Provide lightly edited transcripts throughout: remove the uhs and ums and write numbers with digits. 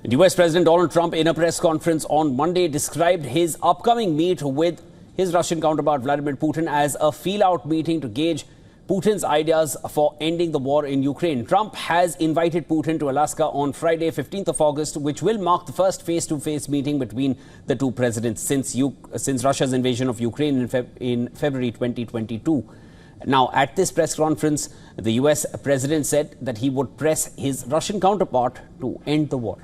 And US President Donald Trump, in a press conference on Monday, described his upcoming meet with his Russian counterpart Vladimir Putin as a feel-out meeting to gauge Putin's ideas for ending the war in Ukraine. Trump has invited Putin to Alaska on Friday, 15th of August, which will mark the first face-to-face meeting between the two presidents since Russia's invasion of Ukraine in February 2022. Now, at this press conference, the US president said that he would press his Russian counterpart to end the war.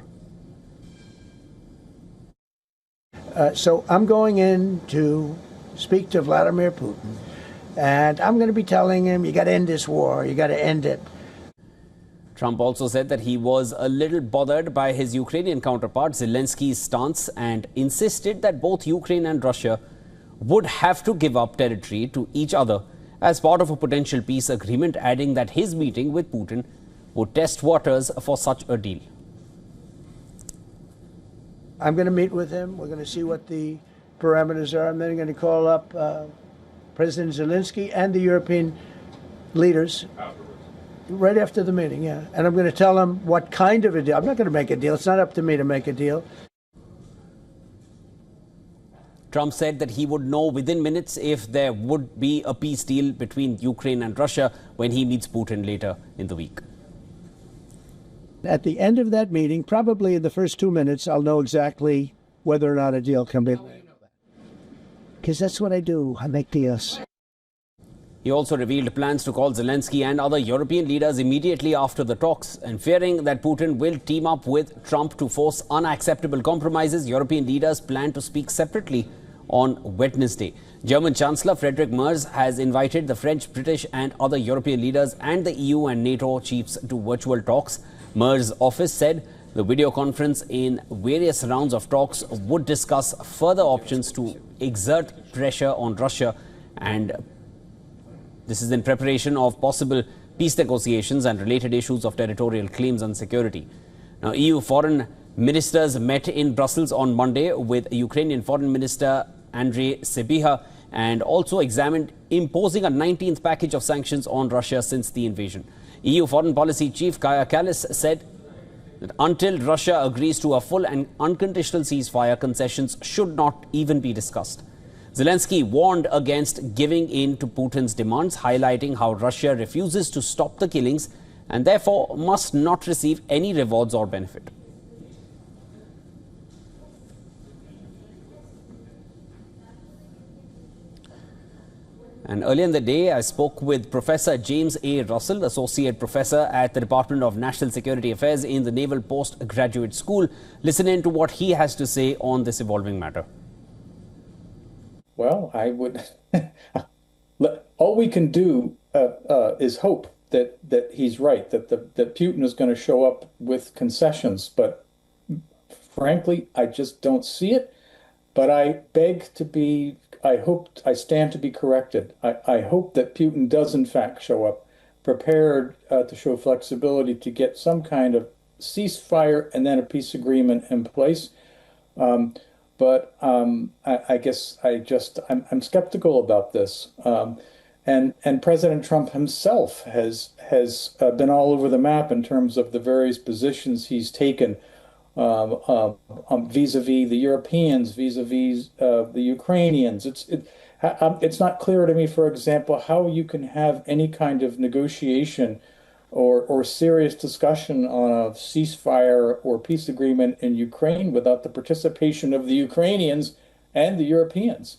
So I'm going in to speak to Vladimir Putin, and I'm going to be telling him, you got to end this war, you got to end it. Trump also said that he was a little bothered by his Ukrainian counterpart Zelensky's stance and insisted that both Ukraine and Russia would have to give up territory to each other as part of a potential peace agreement, adding that his meeting with Putin would test waters for such a deal. I'm going to meet with him. We're going to see what the parameters are. I'm then going to call up President Zelensky and the European leaders right after the meeting, yeah. And I'm going to tell them what kind of a deal. I'm not going to make a deal. It's not up to me to make a deal. Trump said that he would know within minutes if there would be a peace deal between Ukraine and Russia when he meets Putin later in the week. At the end of that meeting, probably in the first 2 minutes, I'll know exactly whether or not a deal can be made. Because that's what I do. I make deals. He also revealed plans to call Zelensky and other European leaders immediately after the talks, and fearing that Putin will team up with Trump to force unacceptable compromises, European leaders plan to speak separately on Wednesday. German Chancellor Friedrich Merz has invited the French, British and other European leaders and the EU and NATO chiefs to virtual talks. Merz's office said the video conference in various rounds of talks would discuss further options to exert pressure on Russia, and this is in preparation of possible peace negotiations and related issues of territorial claims and security. Now, EU foreign ministers met in Brussels on Monday with Ukrainian Foreign Minister Andrei Sybiha and also examined imposing a 19th package of sanctions on Russia since the invasion. EU Foreign Policy Chief Kaja Kallas said that until Russia agrees to a full and unconditional ceasefire, concessions should not even be discussed. Zelensky warned against giving in to Putin's demands, highlighting how Russia refuses to stop the killings and therefore must not receive any rewards or benefit. And earlier in the day, I spoke with Professor James A. Russell, Associate Professor at the Department of National Security Affairs in the Naval Postgraduate School. Listen in to what he has to say on this evolving matter. Well, I would... all we can do is hope that he's right, that Putin is going to show up with concessions. But frankly, I just don't see it. But I beg to be... I stand to be corrected. I hope that Putin does in fact show up prepared to show flexibility to get some kind of ceasefire and then a peace agreement in place. But I guess I'm skeptical about this. And President Trump himself has been all over the map in terms of the various positions he's taken vis-a-vis the Europeans, vis-a-vis the Ukrainians. It's not clear to me, for example, how you can have any kind of negotiation or serious discussion on a ceasefire or peace agreement in Ukraine without the participation of the Ukrainians and the Europeans.